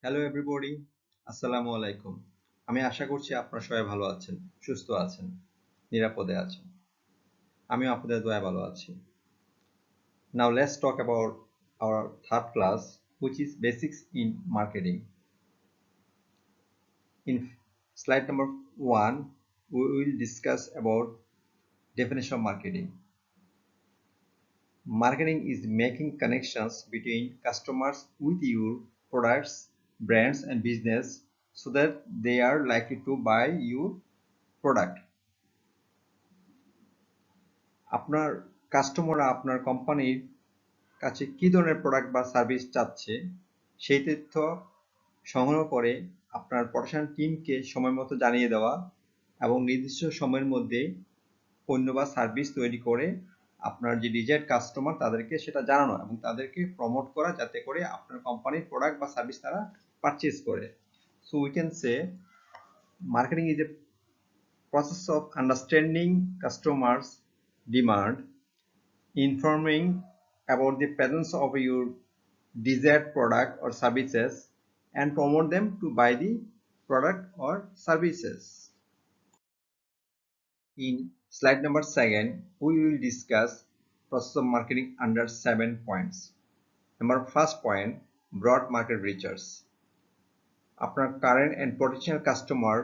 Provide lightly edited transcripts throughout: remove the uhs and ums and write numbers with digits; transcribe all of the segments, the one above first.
Hello everybody, আসসালামু আলাইকুম। আমি আশা করছি আপনারা সবাই ভালো আছেন, সুস্থ আছেন, নিরাপদে আছেন। আমিও আপনাদের দয়ায় ভালো আছি। Now let's talk about our third class, which is basics in marketing. In slide number 1, we will discuss about definition of marketing. Marketing is making connections between customers with your products, brands, and business so that they are likely to buy your product. আপনার কাস্টমাররা আপনার কোম্পানির কাছে কি ধরনের product বা service চাচ্ছে সেই তথ্য সংগ্রহ করে আপনার প্রোডাকশন টিমকে সময় মতো জানিয়ে দেওয়া এবং নির্দিষ্ট সময়ের মধ্যে পণ্য বা সার্ভিস তৈরি করে আপনার যে ডিজায়ার্ড কাস্টমার তাদেরকে সেটা জানানো এবং তাদেরকে প্রমোট করা যাতে করে আপনার কোম্পানির প্রোডাক্ট বা সার্ভিস তারা পারচেজ করে। So we can say marketing is a process of understanding customers' demand, informing about the presence of your desired product or services, and promote them to buy the product or services. In slide number 7, we will discuss process of marketing under 7 points. Number first point, broad market research. আপনার current and potential customer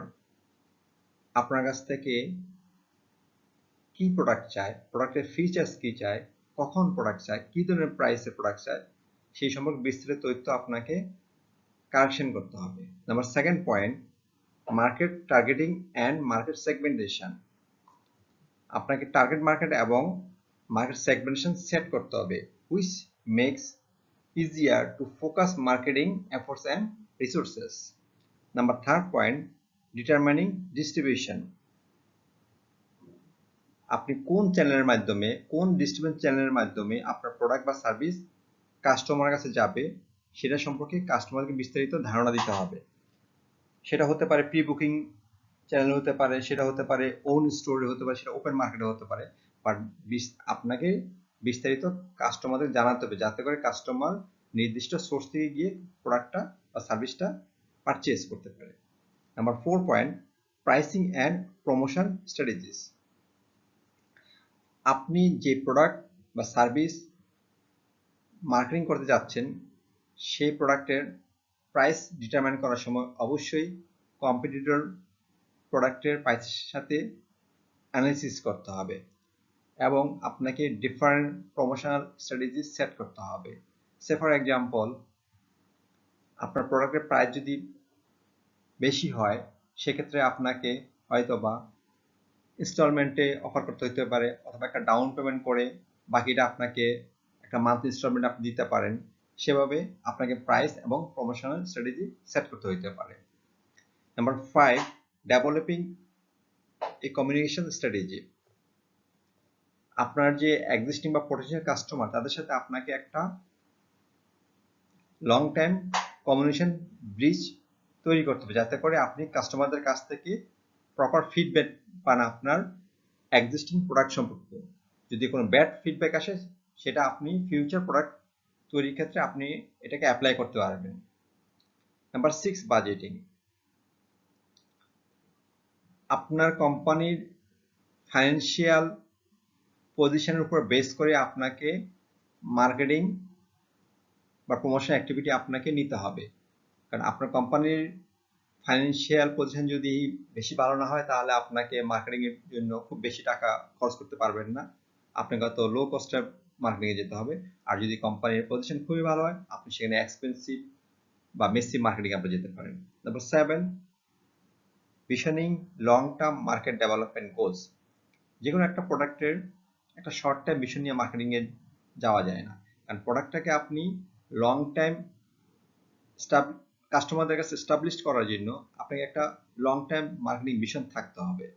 আপনার কাছ থেকে কি product চায়, প্রোডাক্টের features কি চায়, কখন প্রোডাক্ট চায়, কি ধরনের প্রাইসে প্রোডাক্ট চায়, সেই সম্পর্কে বিস্তারিত তথ্য আপনাকে কালেকশন করতে হবে। Number second point, market targeting and market segmentation. আপনাকে টার্গেট মার্কেট এবং মার্কেট সেগমেন্টেশন সেট করতে হবে, which makes easier to focus marketing efforts and resources. Number third point, determining distribution. আপনি কোন চ্যানেলের মাধ্যমে, কোন ডিস্ট্রিবিউশন চ্যানেলের মাধ্যমে আপনার প্রোডাক্ট বা সার্ভিস কাস্টমারের কাছে যাবে সেটা সম্পর্কে কাস্টমারকে বিস্তারিত ধারণা দিতে হবে। সেটা হতে পারে প্রি বুকিং চ্যানেল হতে পারে, সেটা হতে পারে ওন স্টোরে হতে পারে, সেটা ওপেন মার্কেটে হতে পারে, বাট আপনাকে বিস্তারিত কাস্টমারদের জানাতে হবে যাতে করে কাস্টমার নির্দিষ্ট সোর্স থেকে গিয়ে প্রোডাক্টটা বা সার্ভিসটা পারচেজ করতে পারে। Number 4 point, pricing and promotion strategies. আপনি যে প্রোডাক্ট বা সার্ভিস মার্কেটিং করতে যাচ্ছেন সেই প্রোডাক্টের প্রাইস ডিটারমাইন করার সময় অবশ্যই কম্পিটিটর প্রোডাক্টের প্রাইসের সাথে অ্যানালিসিস করতে হবে এবং আপনাকে ডিফারেন্ট প্রমোশনাল স্ট্র্যাটেজি সেট করতে হবে। সে ফর এক্সাম্পল, আপনার প্রোডাক্টের প্রাইস যদি বেশি হয় সেক্ষেত্রে আপনাকে হয়তোবা ইনস্টলমেন্টে অফার করতে হতে পারে, অথবা একটা ডাউন পেমেন্ট করে বাকিটা আপনাকে একটা মান্থলি ইনস্টলমেন্ট আপনি দিতে পারেন। সেভাবে আপনাকে প্রাইস এবং প্রমোশনাল স্ট্র্যাটেজি সেট করতে হতে পারে। নাম্বার 5, ডেভেলপিং এ কমিউনিকেশন স্ট্র্যাটেজি। আপনার যে এক্সিস্টিং বা পটেনশিয়াল কাস্টমার তাদের সাথে আপনাকে একটা লং টাইম কমিউনিকেশন ব্রিজ তৈরি করতে হবে যাতে করে আপনি কাস্টমারদের কাছ থেকে প্রপার ফিডব্যাক পান আপনার এক্সিস্টিং প্রোডাক্ট সম্পর্কে। যদি কোনো ব্যাড ফিডব্যাক আসে সেটা আপনি ফিউচার প্রোডাক্ট তৈরির ক্ষেত্রে আপনি এটাকে অ্যাপ্লাই করতে পারবেন। Number 6, budgeting. আপনার কোম্পানির ফাইন্যান্সিয়াল পজিশনের উপর বেস করে আপনাকে মার্কেটিং বা প্রমোশন অ্যাক্টিভিটি আপনাকে নিতে হবে, কারণ আপনার কোম্পানির ফাইন্যান্সিয়াল পজিশন যদি বেশি ভালো না হয় তাহলে আপনাকে মার্কেটিং এর জন্য খুব বেশি টাকা খরচ করতে পারবেন না, আপনাকে হয়তো লো কস্টের মার্কেটিংয়ে যেতে হবে। আর যদি কোম্পানির পজিশন খুবই ভালো হয় আপনি সেখানে এক্সপেন্সিভ বা মেসি মার্কেটিং আপনি যেতে পারেন। Number 7, visioning long term market development goals. যে কোনো একটা প্রোডাক্টের একটা শর্ট টাইম ভিশন নিয়ে মার্কেটিংয়ে যাওয়া যায় না, কারণ প্রোডাক্টটাকে আপনি লং টাইম কাস্টমারদের কাছে এস্টাবলিশ করার জন্য আপনাকে একটা লং টাইম মার্কেটিং ভিশন থাকতে হবে,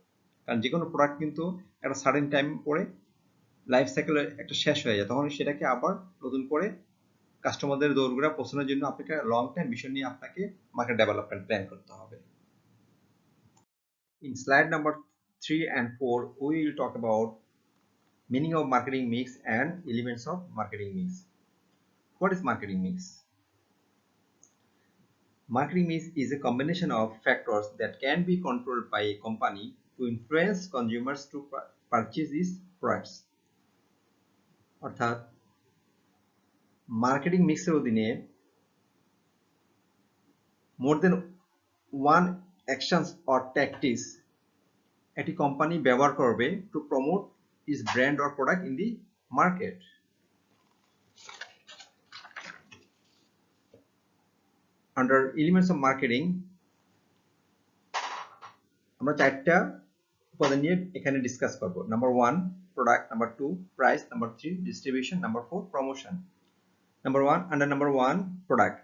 কারণ যে কোনো প্রোডাক্ট কিন্তু একটা সার্টেন টাইম পরে লাইফ সাইকেলে একটা শেষ হয়ে যায়, তখন সেটাকে আবার নতুন করে কাস্টমারদের দৌড়গোড়া পৌঁছানোর জন্য আপনাকে লং টাইম ভিশন নিয়ে আপনাকে মার্কেট ডেভেলপমেন্ট প্ল্যান করতে হবে। In slide number 3 and 4 we will talk about meaning of marketing mix and elements of marketing mix. What is marketing mix? Marketing mix is a combination of factors that can be controlled by a company to influence consumers to purchase its products. অর্থাৎ marketing মিক্সের অধীনে more than one actions or tactics একটি company ব্যবহার করবে to promote its brand or product in the market. Under elements of marketing আমরা চারটা উপাদান নিয়ে এখানে ডিসকাস করব। Number 1 product, number 2 price, number 3 distribution, number 4 promotion. Number 1 under number 1 product,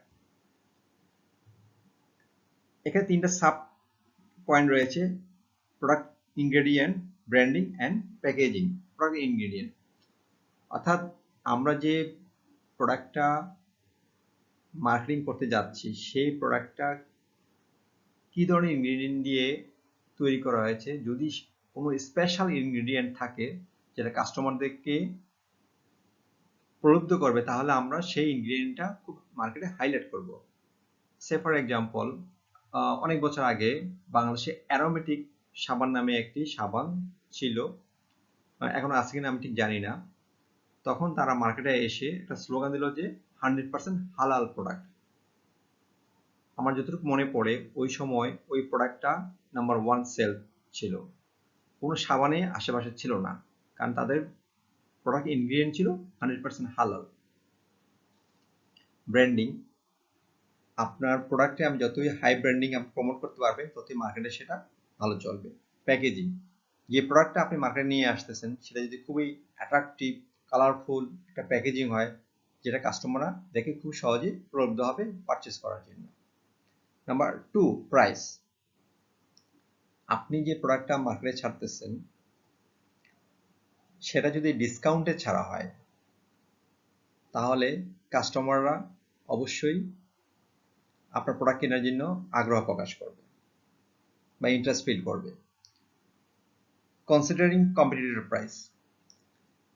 এখানে তিনটা সাব পয়েন্ট রয়েছে: product ingredient, branding and packaging. Product ingredient অর্থাৎ আমরা যে প্রোডাক্টটা মার্কেটিং করতে যাচ্ছি সেই প্রোডাক্টটা কি ধরনের ইনগ্রেডিয়েন্ট দিয়ে তৈরি করা হয়েছে। যদি কোনো স্পেশাল ইনগ্রেডিয়েন্ট থাকে যেটা কাস্টমারদেরকে প্রলুব্ধ করবে তাহলে আমরা সেই ইনগ্রেডিয়েন্টটা খুব মার্কেটে হাইলাইট করব। সে ফর এক্সাম্পল, অনেক বছর আগে বাংলাদেশে অ্যারোমেটিক সাবান নামে একটি সাবান ছিল, এখন আছে কিনা আমি ঠিক জানি না। তখন তারা মার্কেটে এসে একটা স্লোগান দিল যে 100% হালাল প্রোডাক্ট। আমার যতটুকু মনে পড়ে ওই সময় ওই প্রোডাক্টটা নাম্বার 1 সেল ছিল, কোনো সাবানে আশেপাশে ছিল না, কারণ তাদের প্রোডাক্ট ইনগ্রেডিয়েন্ট ছিল 100% হালাল। ব্র্যান্ডিং, আপনার প্রোডাক্টে আমি যতই হাই ব্র্যান্ডিং আপনি প্রমোট করতে পারবেন ততই মার্কেটে সেটা ভালো চলবে। প্যাকেজিং, যে প্রোডাক্টটা আপনি মার্কেটে নিয়ে আসতেছেন সেটা যদি খুবই অ্যাট্রাকটিভ, কালারফুল একটা প্যাকেজিং হয় যেটা কাস্টমাররা দেখে খুব সহজেই প্রলুব্ধ হবে পারচেস করার জন্য। নাম্বার 2 প্রাইস, আপনি যে প্রোডাক্টটা মার্কেটে ছাড়তেছেন সেটা যদি ডিসকাউন্টে ছাড়া হয় তাহলে কাস্টমাররা অবশ্যই আপনার প্রোডাক্ট কেনার জন্য আগ্রহ প্রকাশ করবে বা ইন্টারেস্ট ফিল করবে। কনসিডারিং কম্পিটিটর প্রাইস,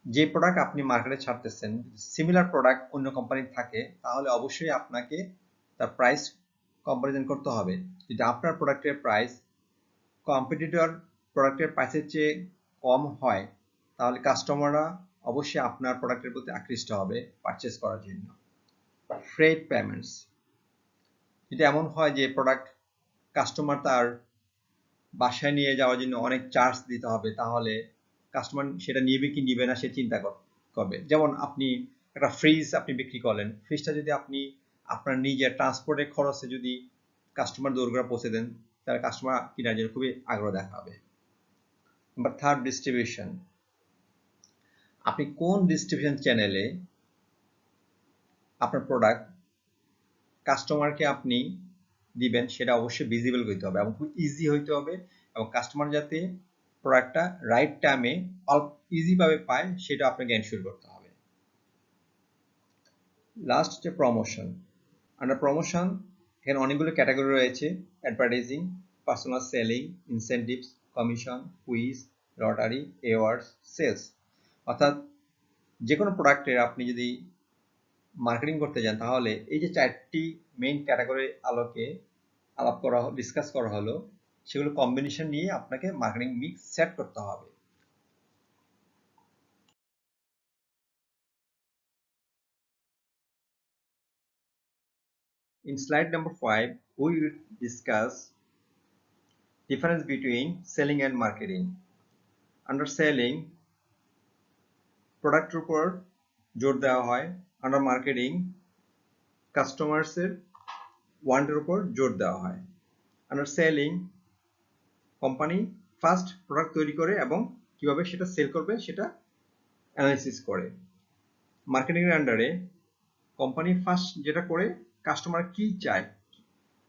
যে প্রোডাক্ট আপনি মার্কেটে ছাড়তেছেন সিমিলার প্রোডাক্ট অন্য কোম্পানির থাকে তাহলে অবশ্যই আপনাকে তার প্রাইস কম্পারিজন করতে হবে। যদি আপনার প্রোডাক্টের প্রাইস কম্পিটিটর প্রোডাক্টের প্রাইসের চেয়ে কম হয় তাহলে কাস্টমাররা অবশ্যই আপনার প্রোডাক্টের প্রতি আকৃষ্ট হবে পারচেস করার জন্য। ফ্রেট পেমেন্টস, যদি এমন হয় যে প্রোডাক্ট কাস্টমার তার বাসায় নিয়ে যাওয়ার জন্য অনেক চার্জ দিতে হবে তাহলে কাস্টমার সেটা নিবে কি নিবে না সে চিন্তা করবে। যেমন আপনি একটা ফ্রিজ আপনি বিক্রি করলেন, ফ্রিজটা যদি আপনি আপনার নিজের ট্রান্সপোর্টের খরচে যদি কাস্টমার দোরগোড়ায় পৌঁছে দেন তাহলে কাস্টমার কেনার জন্য খুবই আগ্রহ দেখাবে। নাম্বার 3 ডিস্ট্রিবিউশন, আপনি কোন ডিস্ট্রিবিউশন চ্যানেলে আপনার প্রোডাক্ট কাস্টমারকে আপনি দিবেন সেটা অবশ্যই ভিজিবল হইতে হবে এবং খুব ইজি হইতে হবে এবং কাস্টমার যাতে প্রোডাক্টটা রাইট টাইমে ইজি ভাবে পায় সেটা আপনাকে এনশিওর করতে হবে। লাস্ট হচ্ছে প্রমোশন। আন্ডার প্রমোশন এখানে অনেকগুলো ক্যাটাগরি রয়েছে: advertising, personal selling, incentives, commission, quiz, lottery, awards, sales. অর্থাৎ যে কোনো প্রোডাক্টের আপনি যদি মার্কেটিং করতে যান তাহলে এই যে চারটি মেইন ক্যাটাগরি ডিসকাস করা হলো সেগুলো কম্বিনেশন নিয়ে আপনাকে মার্কেটিং মিক্স সেট করতে হবে। In slide number 5 we will discuss difference between selling and marketing. Under selling প্রোডাক্টের উপর জোর দেওয়া হয়, আন্ডার মার্কেটিং কাস্টমার্সের ওয়ান্টের উপর জোর দেওয়া হয়। Under selling company first product তৈরি করে এবং কিভাবে সেটা সেল করবে সেটা অ্যানালাইসিস করে। মার্কেটিং এর আন্ডারে কোম্পানি ফার্স্ট যেটা করে কাস্টমার কি চায়,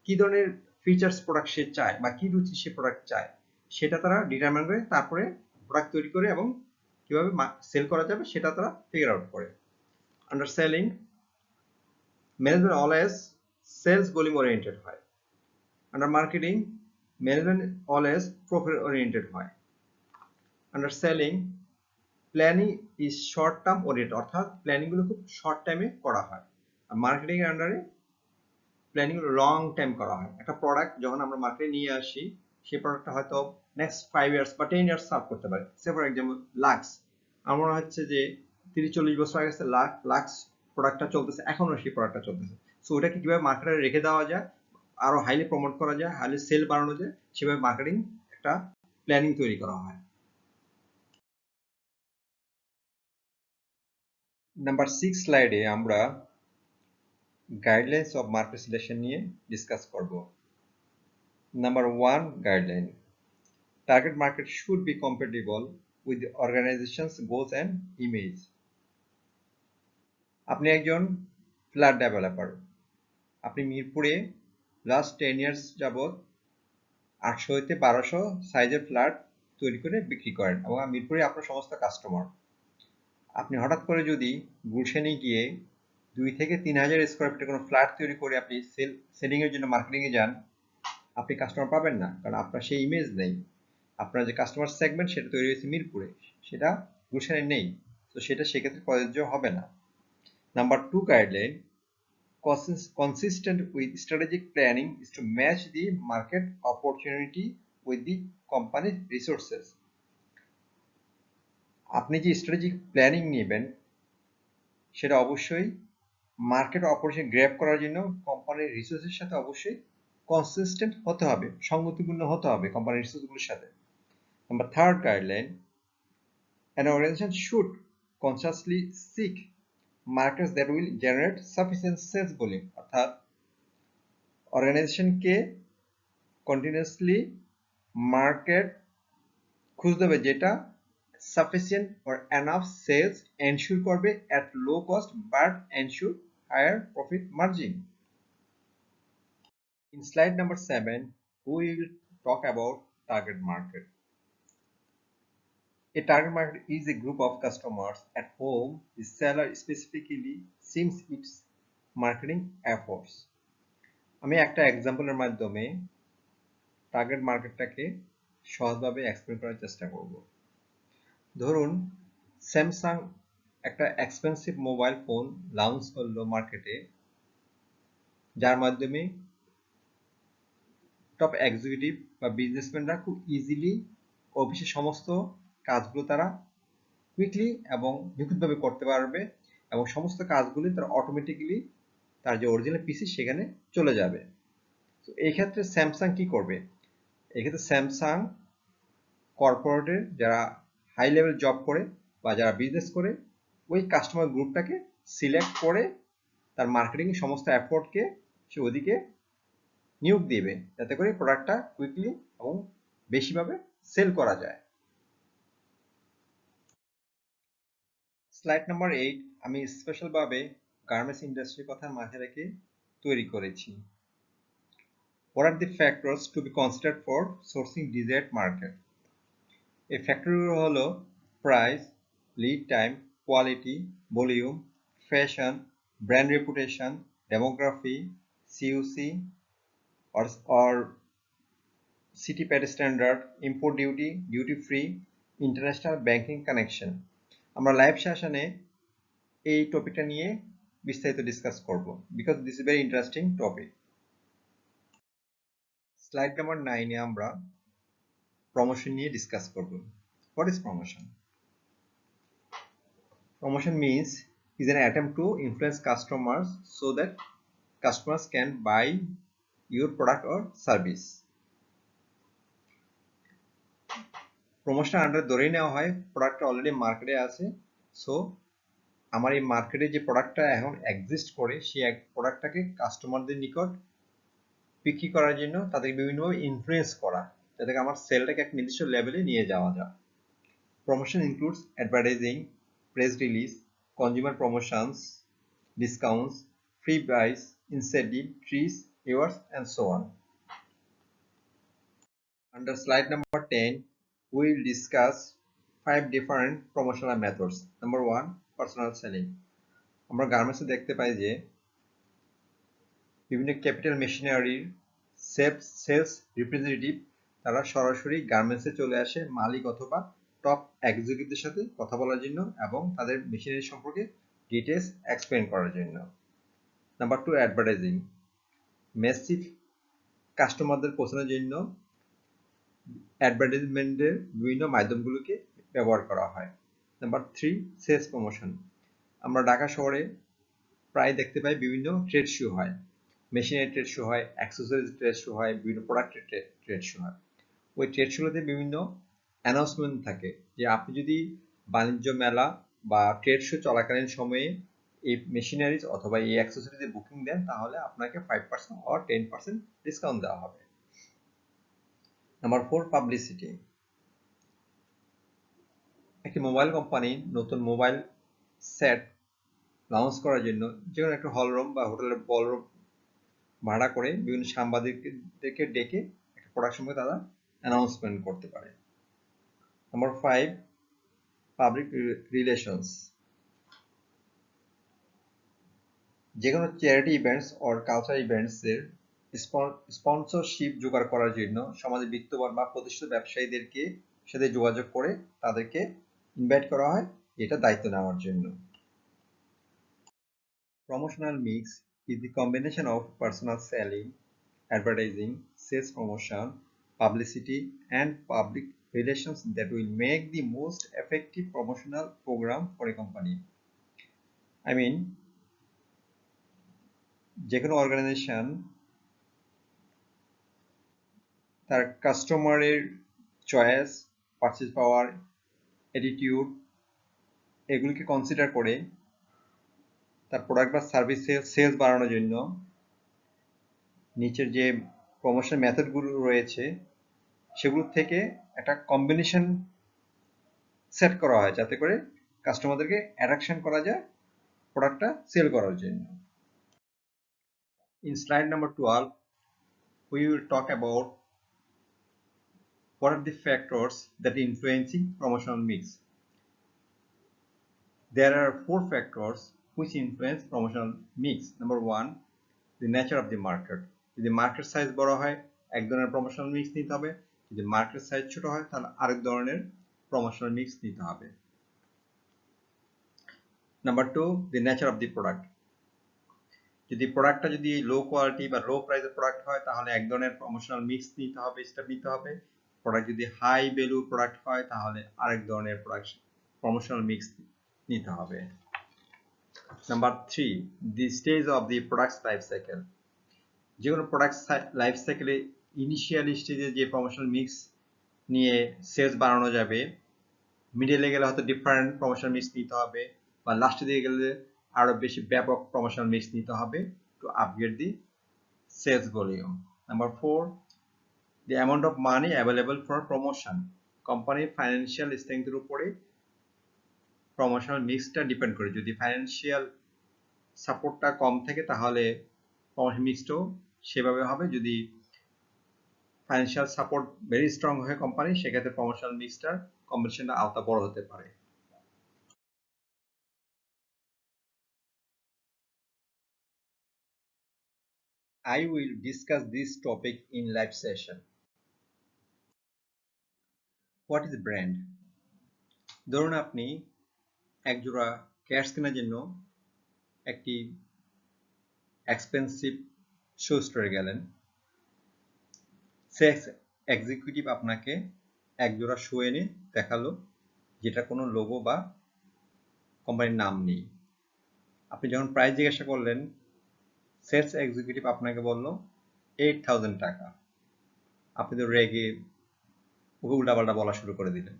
কি ধরনের ফিচার্স প্রোডাক্ট সে চায় বা কি রুচি সে প্রোডাক্ট চায় সেটা তারা ডিটারমাইন করে, তারপরে প্রোডাক্ট তৈরি করে এবং কিভাবে সেল করা যাবে সেটা তারা ফিগার আউট করে। Under selling management always sales volume oriented হয়। Under marketing management always profit oriented হয়। Under selling planning is short term oriented, অর্থাৎ প্ল্যানিং গুলো খুব শর্ট টাইমে করা হয়। আর মার্কেটিং এর আন্ডারে প্ল্যানিং লং টাইম করা হয়। একটা প্রোডাক্ট যখন আমরা মার্কেটে নিয়ে আসি, সেই প্রোডাক্টটা হয়তো নেক্সট 5 ইয়ার্স বা 10 ইয়ার্স সার্ভ করতে পারে। সে ফর এক্সাম্পল লাক্স, আমার মনে হচ্ছে যে 30-40 বছর আগে লাক্স প্রোডাক্টটা চলতেছে, এখনো সেই প্রোডাক্টটা চলতেছে। সো ওটাকে কিভাবে মার্কেটে রেখে দেওয়া যায়, আরো হাইলি প্রমোট করা যায়, হাইলি সেল বাড়ানো যায়, সেভাবে মার্কেটিং একটা প্ল্যানিং তৈরি করা হয়। নাম্বার 6 স্লাইডে আমরা গাইডলাইন্স অফ মার্কেট সিলেকশন নিয়ে ডিসকাস করব। Number 1 guideline, target market should be compatible with the organization's goals and image. আপনি একজন ফ্ল্যাট ডেভেলপার, আপনি মিরপুরে লাস্ট 10 ইয়ার্স যাবত 800 হইতে 1200 সাইজের ফ্ল্যাট তৈরি করে বিক্রি করেন এবং মিরপুরে আপনার সমস্ত কাস্টমার। আপনি হঠাৎ করে যদি গুলশানে গিয়ে 2 থেকে 3000 স্কোয়ার ফিটের কোনো ফ্ল্যাট তৈরি করে আপনি সেলিং এর জন্য মার্কেটিংয়ে যান, আপনি কাস্টমার পাবেন না, কারণ আপনার সেই ইমেজ নেই। আপনার যে কাস্টমার সেগমেন্ট সেটা তৈরি হয়েছে মিরপুরে, সেটা গুলশানে নেই, তো সেটা সেক্ষেত্রে প্রযোজ্য হবে না। Number 2 guideline, consistent with strategic planning is to match the market opportunity with the company's resources. আপনি যে স্ট্র্যাটেজিক প্ল্যানিং নেবেন সেটা অবশ্যই মার্কেট অপরচুনিটি গ্র্যাব করার জন্য কোম্পানির রিসোর্সের সাথে অবশ্যই কনসিস্টেন্ট হতে হবে, সঙ্গতিপূর্ণ হতে হবে কোম্পানির রিসোর্সগুলোর সাথে। Number 3 guideline, an organization should consciously seek markets that will generate sufficient sales volume, অর্থাৎ অর্গানাইজেশনকে কন্টিনিউয়াসলি মার্কেট খুঁজতে হবে যেটা sufficient or enough sales ensure করবে at low cost but ensure higher profit margin. In slide number 7, we will talk about target market. A target market is a group of customers at whom the seller specifically seeks its marketing efforts. আমি একটা এক্সাম্পলের মাধ্যমে target মার্কেটটাকে সহজভাবে explain করার চেষ্টা করব। ধরুন Samsung একটা expensive mobile phone launch করলো মার্কেটে, যার মাধ্যমে টপ এক্সিকিউটিভ বা বিজনেসম্যানরা খুব ইজিলি অফিসের সমস্ত কাজগুলো তারা কুইকলি এবং নিখুঁতভাবে করতে পারবে এবং সমস্ত কাজগুলি তারা অটোমেটিক্যালি তার যে অরিজিনাল পিসি সেখানে চলে যাবে। তো এই ক্ষেত্রে স্যামসাং কি করবে? এক্ষেত্রে স্যামসাং কর্পোরেটের যারা হাই লেভেল জব করে বা যারা বিজনেস করে ওই কাস্টমার গ্রুপটাকে সিলেক্ট করে তার মার্কেটিং সমস্ত এফোর্টকে সে ওদিকে নিয়োগ দিবে, যাতে করে প্রোডাক্টটা কুইকলি এবং বেশিভাবে সেল করা যায়। স্লাইড নাম্বার 8 আমি স্পেশালভাবে গার্মেন্টস ইন্ডাস্ট্রির কথা মাথায় রেখে তৈরি করেছি। What are the factors to be considered for sourcing desired market? এই ফ্যাক্টরগুলো হলো price, lead time, quality, volume, fashion, brand reputation, demography, CUC or city pad standard, import duty, duty free, international banking connection. আমরা live সেশনে এই টপিকটা নিয়ে বিস্তারিত discuss করব, because this is very interesting topic. Slide number 9 এ আমরা promotion নিয়ে ডিসকাস করব। What is promotion? Promotion means is an attempt to influence customers so that customers can buy your product or service. Promotion under ধরেই নেওয়া হয় প্রোডাক্টটা already মার্কেটে আছে, সো আমার এই মার্কেটে যে প্রোডাক্টটা এখন এক্সিস্ট করে সেই প্রোডাক্টটাকে কাস্টমারদের নিকট বিক্রি করার জন্য তাদের বিভিন্নভাবে ইনফ্লুয়েন্স করা, যাতে আমার সেলটাকে এক নির্দিষ্ট লেভেলে নিয়ে যাওয়া যায়। Promotion includes advertising, press release, consumer promotions, discounts, free buys, incentive, trees, awards, and so on. Under slide number 10, we will discuss 5 different promotional methods. Number 1, personal selling. আমরা গার্মেন্টসে দেখতে পাই যে বিভিন্ন ক্যাপিটাল মেশিনারির সেলস রিপ্রেজেন্টেটিভ তারা সরাসরি গার্মেন্টসে চলে আসে মালিক অথবা টপ এক্সিকিউটিভদের সাথে কথা বলার জন্য এবং তাদের মেশিনারি সম্পর্কে ডিটেলস এক্সপ্লেন করার জন্য। Number 2, advertising. মেসিভ কাস্টমারদের পৌঁছানোর জন্য অ্যাডভার্টাইজমেন্টের বিভিন্ন মাধ্যমগুলোকে ব্যবহার করা হয়। Number 3, sales promotion. আমরা ঢাকা শহরে প্রায় দেখতে পাই বিভিন্ন ট্রেড শো হয়, মেশিনারি ট্রেড শো হয়, অ্যাক্সেসরিজ ট্রেড শো হয়, বিভিন্ন প্রোডাক্টের ট্রেড শো হয়। ওই ট্রেড শোতে বিভিন্ন অ্যানাউন্সমেন্ট থাকে যে আপনি যদি বাণিজ্য মেলা বা ট্রেড শো চলাকালীন সময়ে এই মেশিনারিজ অথবা এই অ্যাক্সেসরিজের বুকিং দেন তাহলে আপনাকে 5% or 10% ডিসকাউন্ট দেওয়া হবে। Number 4, publicity. একটি মোবাইল কোম্পানি নতুন মোবাইল সেট লঞ্চ করার জন্য যে কোনো একটা হলরুম বা হোটেলের বলরুম ভাড়া করে বিভিন্ন সাংবাদিকদেরকে ডেকে একটা প্রোডাক্ট সম্পর্কে তারা অ্যানাউন্সমেন্ট করতে পারে। Number 5, public relations. যে কোনো চ্যারিটি ইভেন্টস অর কালচারাল ইভেন্টসের স্পন্সরশিপ জোগাড় করার জন্য সমাজে বিত্তবান বা প্রতিষ্ঠিত ব্যবসায়ীদেরকে সাথে যোগাযোগ করে তাদেরকে ইনভাইট করা হয় এটা দায়িত্ব নেওয়ার জন্য। Promotional mix is the combination of personal selling, advertising, sales promotion, publicity, and public relations that will make the most effective promotional program for a company. I mean, যে কোনো অর্গানাইজেশন তার কাস্টমারের চয়েস, পারচেজ পাওয়ার, attitude এগুলিকে consider করে তার product বা সার্ভিসের sales বাড়ানোর জন্য নিচের যে প্রমোশন মেথডগুলো রয়েছে সেগুলো থেকে একটা কম্বিনেশন সেট করা হয় যাতে করে কাস্টমারদেরকে অ্যাট্রাকশন করা যায় প্রোডাক্টটা সেল করার জন্য। In slide number 12, we will talk about what are the factors that influencing promotional mix. There are 4 factors which influence promotional mix. Number 1, the nature of the market. যদি মার্কেট সাইজ বড় হয় এক ধরনের promotional mix নিতে হবে, যদি market size ছোট হয় তাহলে আরেক ধরনের প্রমোশনাল মিক্স নিতে হবে। Number 2, the nature of the product. যদি প্রোডাক্টটা যদি লো কোয়ালিটি বা লো প্রাইসের প্রোডাক্ট হয় তাহলে এক ধরনের প্রমোশনাল মিক্স নিতে হবে, স্টেপ নিতে হবে। প্রোডাক্ট যদি হাই ভ্যালু প্রোডাক্ট হয় তাহলে আরেক ধরনের প্রোডাক্ট প্রমোশনাল মিক্স নিতে হবে। Number 3, the stage of the product's life cycle. যে কোনো প্রোডাক্ট লাইফ সাইকেলে ইনিশিয়াল স্টেজে যে প্রমোশনাল মিক্স নিয়ে সেলস বাড়ানো যাবে, মিডলে গেলে হয়তো ডিফারেন্ট প্রমোশনাল মিক্স নিতে হবে, বা লাস্টে দিয়ে গেলে আরো বেশি ব্যাপক প্রমোশনাল মিক্স নিতে হবে to upgrade the sales volume. Number 4, the amount of money available for promotion. কোম্পানির ফাইন্যান্সিয়াল স্ট্রেংথের উপরে প্রমোশনাল মিক্সটা ডিপেন্ড করে। যদি ফাইন্যান্সিয়াল সাপোর্টটা কম থাকে তাহলে প্রমোশন মিক্সটাও সেভাবে হবে। যদি ফাইন্যান্সিয়াল সাপোর্ট ভেরি স্ট্রং হয় কোম্পানি সেক্ষেত্রে প্রমোশনাল মিক্সটার কম্বিনেশনটা আওতা বড় হতে পারে। I will discuss this topic in live session. What is brand? ধরুন আপনি এক জোড়া ক্যাটস কেনার জন্য একটি এক্সপেন্সিভ শু স্টোরে গেলেন। সেলস এক্সিকিউটিভ আপনাকে এক জোড়া শু এনে দেখালো যেটা কোনো লোগো বা কোম্পানির নাম নেই। আপনি যখন প্রাইস জিজ্ঞাসা করলেন সেলস এক্সিকিউটিভ আপনাকে বলল 8,000 টাকা। আপনি তো রেগে ওকে উল্টাপাল্টা বলা শুরু করে দিলেন।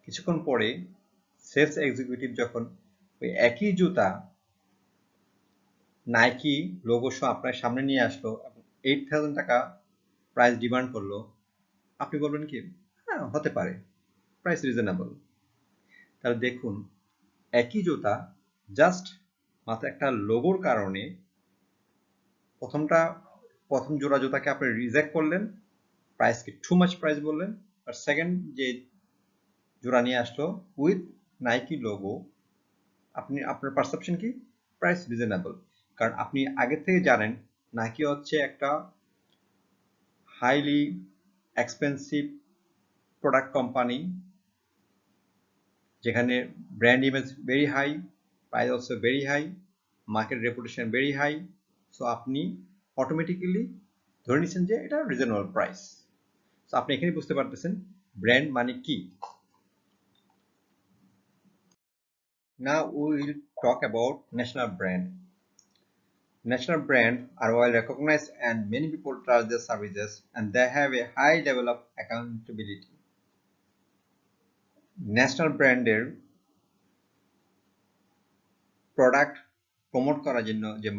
কিছুক্ষণ পরে সেলস এক্সিকিউটিভ যখন ওই একই জুতা নাইকি লোগো সহ আপনার সামনে নিয়ে আসলো, 8,000 টাকা প্রাইস ডিমান্ড করলো, আপনি বলবেন কি হ্যাঁ হতে পারে, প্রাইস রিজনেবল। তাহলে দেখুন একই জুতা জাস্ট মাত্র একটা লোগোর কারণে প্রথম জোড়া জুতাকে আপনি রিজেক্ট করলেন, প্রাইসকে টু মাচ প্রাইস বললেন, আর সেকেন্ড যে জোড়া নিয়ে আসলো উইথ নাইকি লোগো আপনার পারসেপশন কি প্রাইস রিজনেবল। কারণ আপনি আগে থেকে জানেন নাইকি হচ্ছে একটা হাইলি এক্সপেন্সিভ প্রোডাক্ট কোম্পানি যেখানে brand image very high, price also very high, market reputation very high. So আপনি অটোমেটিক্যালি ধরে নিচ্ছেন যে এটা রিজনেবল প্রাইস। সো আপনি এখানে বুঝতে পারতেছেন ব্র্যান্ড মানে কি। Now we will talk about national brand. National brands are well recognized and many people trust their services and they have a high level of accountability. National ব্র্যান্ডের product promote করার জন্য যে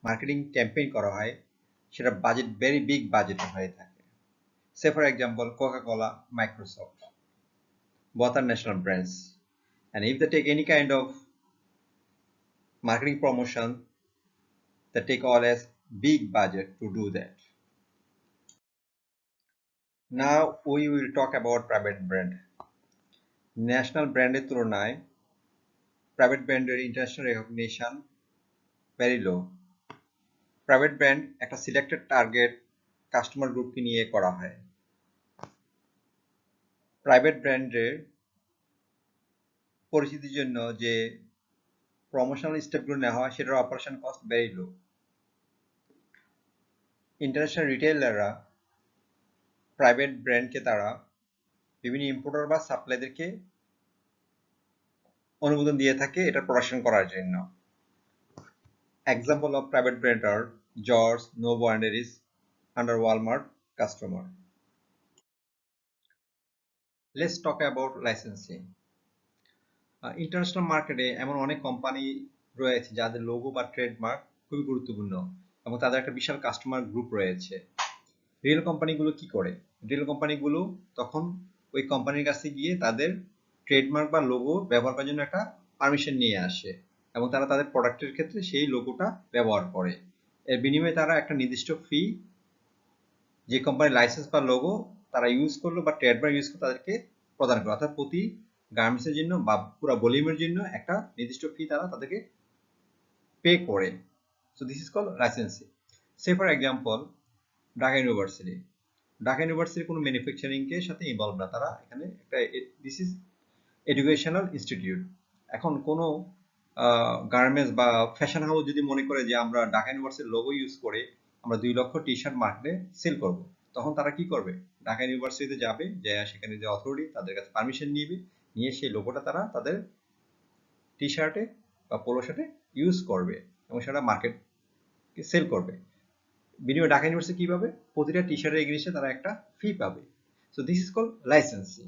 মার্কেটিং ক্যাম্পেইন করা হয় সেটা budget very big budget হয়ে থাকে। Say for example Coca Cola, Microsoft, both are national brands, and if they take any kind of marketing promotion, they take always big budget to do that. Now we will talk about private brand. National ব্র্যান্ডের তুলনায় private ব্র্যান্ডের international recognition very low. Private brand একটা selected target customer গ্রুপকে নিয়ে করা হয়। Private ব্র্যান্ডের পরিচিতির জন্য যে প্রমোশনাল স্টেপগুলো নেওয়া হয় সেটার operation cost very low. International রিটেইলাররা প্রাইভেট ব্র্যান্ডকে তারা বিভিন্ন ইম্পোর্টার বা সাপ্লাইদেরকে অনুমোদন দিয়ে থাকে এটা প্রোডাকশন করার জন্য। Example of private brand are George, Novo and Aris under Walmart customer. Let's talk about licensing. International মার্কেটে এমন অনেক কোম্পানি রয়েছে যাদের লোগো বা ট্রেডমার্ক খুবই গুরুত্বপূর্ণ এবং তাদের একটা বিশাল কাস্টমার গ্রুপ রয়েছে। রিয়েল কোম্পানিগুলো কি করে? রিয়েল কোম্পানিগুলো তখন ওই কোম্পানির কাছে গিয়ে তাদের ট্রেডমার্ক বা লোগো ব্যবহার করার জন্য একটা পারমিশন নিয়ে আসে এবং তারা তাদের প্রোডাক্টের ক্ষেত্রে সেই লোগোটা ব্যবহার করে। এর বিনিময়ে তারা একটা নির্দিষ্ট ফি যে কোম্পানির লাইসেন্স বা লোগো তারা ইউজ করলো বা ট্রেডমার্ক ইউজ করলো তাদেরকে প্রদান করে, অর্থাৎ প্রতি গার্মেন্টসের জন্য বা পুরো ভলিউমের জন্য একটা নির্দিষ্ট ফি তারা তাদেরকে পে করে। So this is called licensing. Say for example Dhaka university. Dhaka ইউনিভার্সিটির কোনো ম্যানুফ্যাকচারিংয়ের সাথে ইনভলভ না, তারা এখানে একটা দিস ইজ এডুকেশনাল ইনস্টিটিউট। এখন কোনো গার্মেন্টস বা ফ্যাশন হাউস যদি মনে করে যে আমরা ঢাকা ইউনিভার্সিটির লোগো ইউজ করে আমরা 2 লক্ষ টি শার্ট মার্কেটে সেল করব, তখন তারা কি করবে? ঢাকা ইউনিভার্সিটিতে যাবে, যে সেখানে যে অথরিটি তাদের কাছে পারমিশন নিবে, নিয়ে সেই লোগোটা তারা তাদের টি শার্টে বা পোলো শার্টে ইউজ করবে এবং সেটা মার্কেটকে সেল করবে। বিনিময়ে ঢাকা ইউনিভার্সিটি কি পাবে? প্রতিটা টি শার্টের এগেইনস্টে তারা একটা ফি পাবে। So this is called licensing.